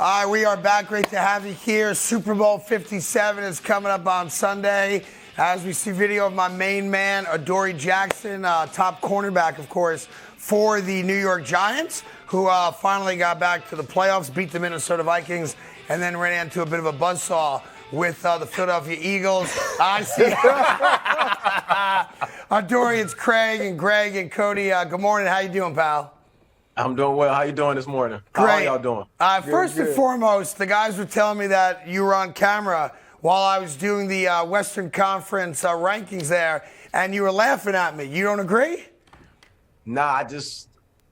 All right, we are back. Great to have you here. Super Bowl 57 is coming up on Sunday. As we see video of my main man, Adoree Jackson, top cornerback, of course, for the New York Giants, who finally got back to the playoffs, beat the Minnesota Vikings, and then ran into a bit of a buzzsaw with the Philadelphia Eagles. I see. Adoree, it's Craig and Greg and Cody. Good morning. How you doing, pal? I'm doing well. How you doing this morning? Great. How are y'all doing? First and foremost, the guys were telling me that you were on camera while I was doing the Western Conference rankings there, and you were laughing at me. You don't agree? Nah, I just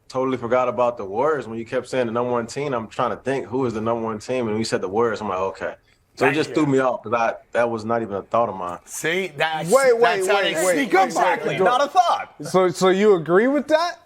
totally forgot about the Warriors. When you kept saying the number one team, I'm trying to think who is the number one team, and when you said the Warriors, I'm like, okay. So it just threw me off because that was not even a thought of mine. See, that's wait, sneak up exactly. Not a thought. So you agree with that?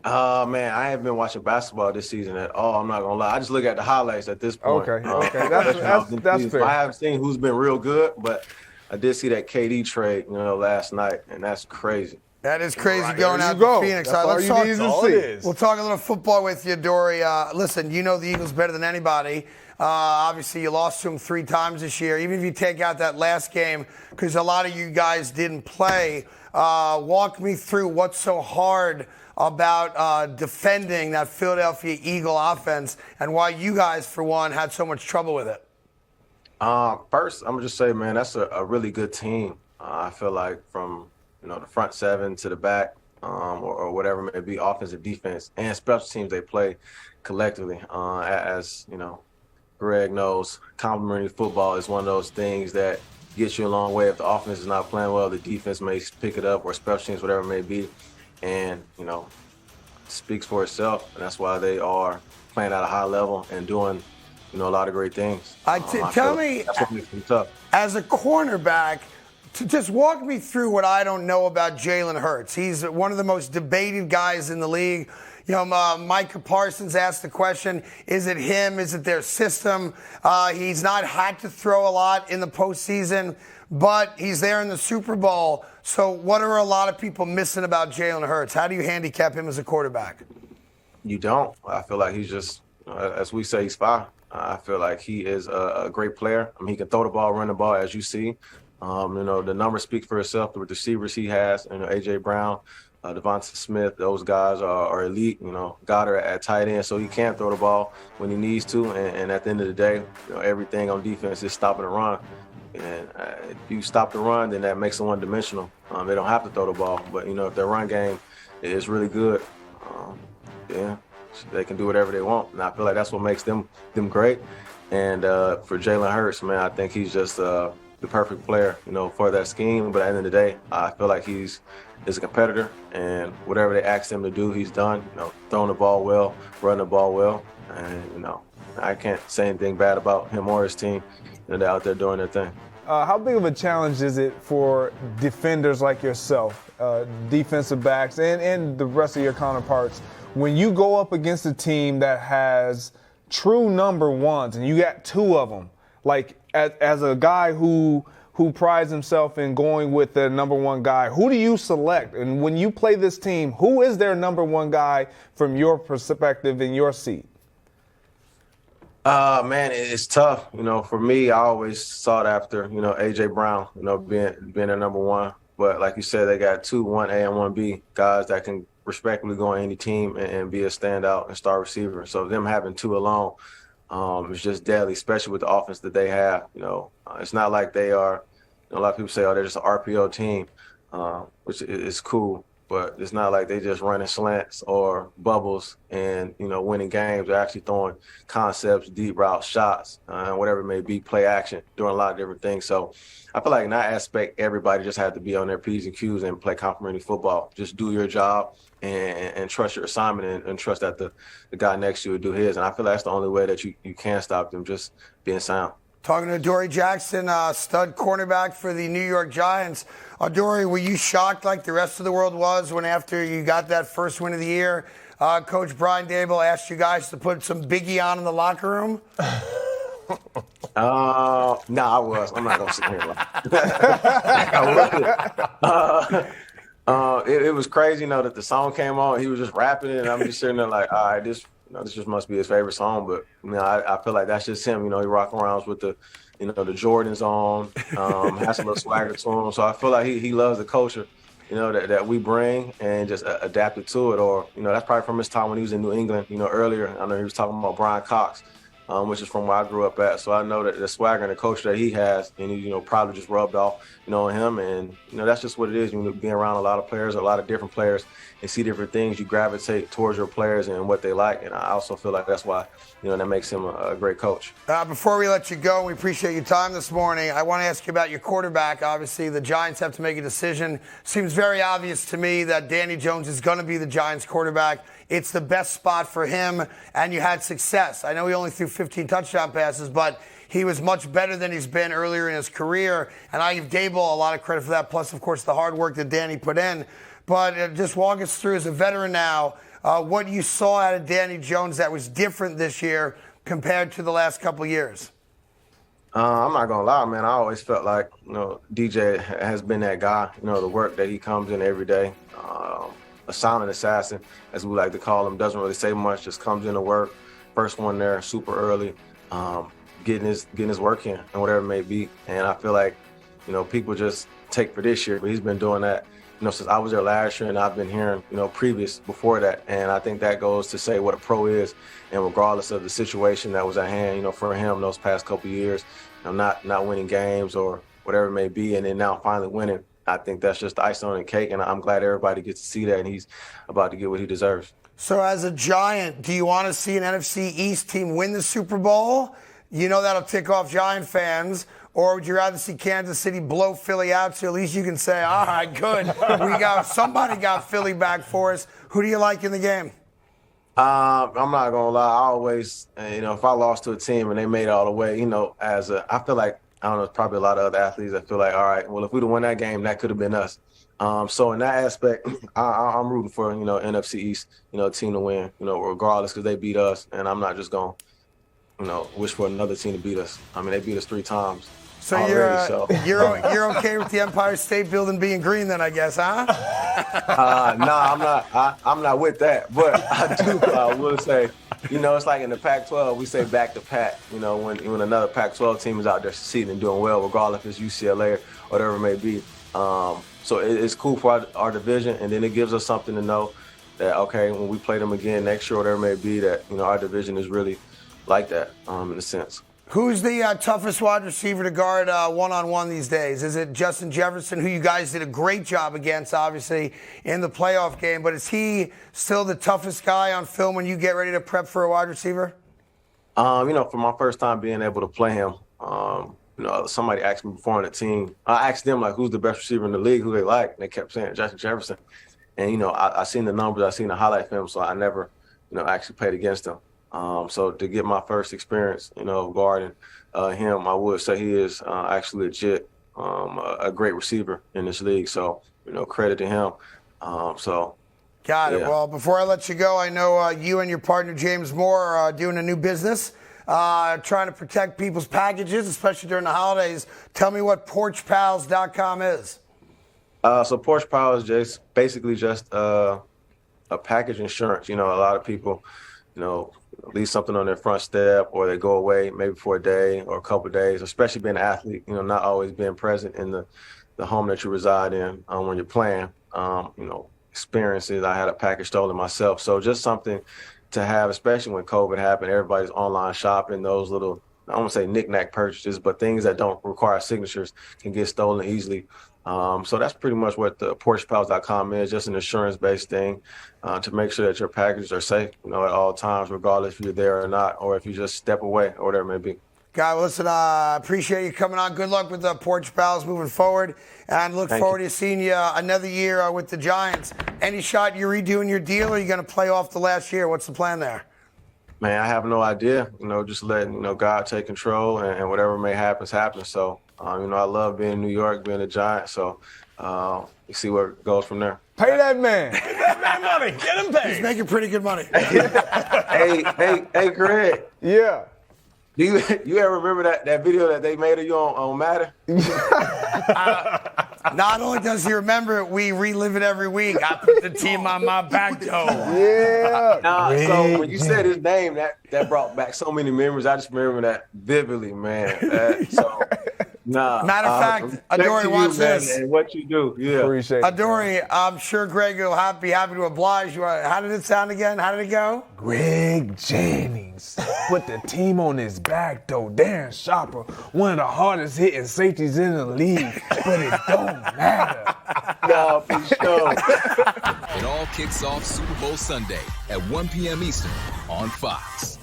Man, I haven't been watching basketball this season at all. I'm not gonna lie. I just look at the highlights at this point. Okay, that's fair. I haven't seen who's been real good, but I did see that KD trade, last night, and that's crazy. That is crazy going out to Phoenix. That's all you need to see. We'll talk a little football with you, Adoree. Listen, you know the Eagles better than anybody. Obviously, you lost to them 3 times this year. Even if you take out that last game, because a lot of you guys didn't play, walk me through what's so hard about defending that Philadelphia Eagle offense and why you guys, for one, had so much trouble with it. First, I'm going to just say, man, that's a really good team. I feel like from the front 7 to the back or whatever it may be, offensive, defense, and special teams, they play collectively. As Greg knows, complementary football is one of those things that gets you a long way. If the offense is not playing well, the defense may pick it up, or special teams, whatever it may be. And, speaks for itself. And that's why they are playing at a high level and doing, a lot of great things. Tell me, that's what makes them tough. As a cornerback, just walk me through what I don't know about Jalen Hurts. He's one of the most debated guys in the league. Micah Parsons asked the question, is it him? Is it their system? He's not had to throw a lot in the postseason, but he's there in the Super Bowl. So what are a lot of people missing about Jalen Hurts? How do you handicap him as a quarterback? You don't. I feel like he's just, as we say, he's fine. I feel like he is a great player. I mean, he can throw the ball, run the ball, as you see. The numbers speak for itself. The receivers he has, A.J. Brown, Devonta Smith, those guys are elite. Goddard at tight end, so he can throw the ball when he needs to. And at the end of the day, everything on defense is stopping the run. And if you stop the run, then that makes them one-dimensional. They don't have to throw the ball. But, if their run game is really good, they can do whatever they want. And I feel like that's what makes them great. And for Jalen Hurts, man, I think he's just the perfect player, for that scheme. But at the end of the day, I feel like he's a competitor. And whatever they ask him to do, he's done. Throwing the ball well, running the ball well. And, I can't say anything bad about him or his team. They're out there doing their thing. How big of a challenge is it for defenders like yourself, defensive backs, and the rest of your counterparts, when you go up against a team that has true number ones and you got 2 of them? Like, as a guy who prides himself in going with the number 1 guy, who do you select? And when you play this team, who is their number 1 guy from your perspective in your seat? Man, it's tough. For me, I always sought after, A.J. Brown, being their number 1. But like you said, they got 2, 1A and 1B guys that can respectfully go on any team and be a standout and star receiver. So them having 2 alone is just deadly, especially with the offense that they have. It's not like they are, a lot of people say, they're just an RPO team, which is cool. But it's not like they just running slants or bubbles and, winning games. They're actually throwing concepts, deep route shots, whatever it may be, play action, doing a lot of different things. So I feel like in that aspect, everybody just had to be on their P's and Q's and play complementary football. Just do your job and trust your assignment and trust that the guy next to you will do his. And I feel like that's the only way that you can stop them, just being sound. Talking to Adoree Jackson, stud cornerback for the New York Giants. Adoree, were you shocked like the rest of the world was when after you got that first win of the year, Coach Brian Daboll asked you guys to put some Biggie on in the locker room? No, I was. I'm not going to sit here like it was crazy, that the song came on. He was just rapping it, and I'm just sitting there like, all right, this this just must be his favorite song. But I feel like that's just him. He rocking around with the the Jordans on, has a little swagger to him. So I feel like he loves the culture, that we bring and just adapted to it. Or that's probably from his time when he was in New England. Earlier I know he was talking about Brian Cox. Which is from where I grew up at. So I know that the swagger and the culture that he has, and he, probably just rubbed off, on him. And, that's just what it is. Being around a lot of players, a lot of different players, and see different things, you gravitate towards your players and what they like. And I also feel like that's why, that makes him a great coach. Before we let you go, we appreciate your time this morning. I want to ask you about your quarterback. Obviously, the Giants have to make a decision. Seems very obvious to me that Danny Jones is going to be the Giants quarterback. It's the best spot for him, and you had success. I know he only threw 15 touchdown passes, but he was much better than he's been earlier in his career, and I give Daboll a lot of credit for that, plus, of course, the hard work that Danny put in. But just walk us through, as a veteran now, what you saw out of Danny Jones that was different this year compared to the last couple of years. I'm not going to lie, man. I always felt like, DJ has been that guy, the work that he comes in every day. A silent assassin, as we like to call him, doesn't really say much, just comes in to work. First one there, super early, getting his work in and whatever it may be. And I feel like, people just take for this year, but he's been doing that, since I was there last year, and I've been hearing, previous before that. And I think that goes to say what a pro is, and regardless of the situation that was at hand, for him those past couple of years, not winning games or whatever it may be, and then now finally winning. I think that's just the icing on the cake, and I'm glad everybody gets to see that, and he's about to get what he deserves. So as a Giant, do you want to see an NFC East team win the Super Bowl? That'll tick off Giant fans. Or would you rather see Kansas City blow Philly out so at least you can say, all right, good. Somebody got Philly back for us. Who do you like in the game? I'm not going to lie. I always, if I lost to a team and they made it all the way, I feel like, I don't know, there's probably a lot of other athletes that feel like, all right, well, if we'd have won that game, that could have been us. So in that aspect, I'm rooting for, NFC East, team to win, regardless, because they beat us. And I'm not just going to, wish for another team to beat us. I mean, they beat us 3 times. So already, you're okay with the Empire State Building being green then, I guess, huh? Nah, I'm not with that. But I will say, it's like in the Pac-12, we say back to Pac. When another Pac-12 team is out there succeeding and doing well, regardless if it's UCLA or whatever it may be. So it's cool for our division, and then it gives us something to know that, okay, when we play them again next year, whatever it may be, that our division is really like that in a sense. Who's the toughest wide receiver to guard one-on-one these days? Is it Justin Jefferson, who you guys did a great job against, obviously, in the playoff game? But is he still the toughest guy on film when you get ready to prep for a wide receiver? For my first time being able to play him, somebody asked me before on the team. I asked them, like, who's the best receiver in the league, who they like, and they kept saying Justin Jefferson. And, I seen the numbers, I seen the highlight film, so I never, actually played against him. So to get my first experience, guarding him, I would say he is actually legit, a great receiver in this league. So, credit to him. Got it. Yeah. Well, before I let you go, I know you and your partner, James Moore, are doing a new business, trying to protect people's packages, especially during the holidays. Tell me what PorchPals.com is. So Porch Pals is basically just a package insurance. A lot of people, leave something on their front step, or they go away maybe for a day or a couple of days, especially being an athlete, not always being present in the home that you reside in when you're playing. Experiences, I had a package stolen myself. So just something to have, especially when COVID happened, everybody's online shopping, those little, I don't want to say knick-knack purchases, but things that don't require signatures can get stolen easily. So that's pretty much what the PorchPals.com is, just an insurance-based thing to make sure that your packages are safe, at all times, regardless if you're there or not, or if you just step away or whatever it may be. Guy, listen, I appreciate you coming on. Good luck with the Porch Pals moving forward, and look forward to seeing you another year with the Giants. Any shot you're redoing your deal, or are you going to play off the last year? What's the plan there? Man, I have no idea. Just letting God take control, and whatever may happen, happens. So, I love being in New York, being a Giant. So, you see where it goes from there. Pay that man. Get that man money. Get him paid. He's making pretty good money. Hey, Craig. Yeah. Do you ever remember that video that they made of you on Matter? Not only does he remember it, we relive it every week. I put the team on my back, though. Yeah. So when you said his name, that brought back so many memories. I just remember that vividly, man. Matter of fact, Adoree, watch this. And what you do, yeah. Appreciate it. Adoree, I'm sure Greg will be happy to oblige you. How did it sound again? How did it go? Greg Jennings put the team on his back, though. Darren Sharper, one of the hardest hitting safeties in the league, but it don't matter. No, for sure. It all kicks off Super Bowl Sunday at 1 p.m. Eastern on Fox.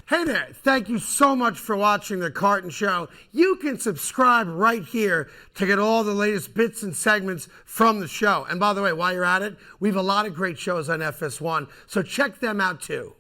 Hey there, thank you so much for watching The Carton Show. You can subscribe right here to get all the latest bits and segments from the show. And by the way, while you're at it, we have a lot of great shows on FS1, so check them out too.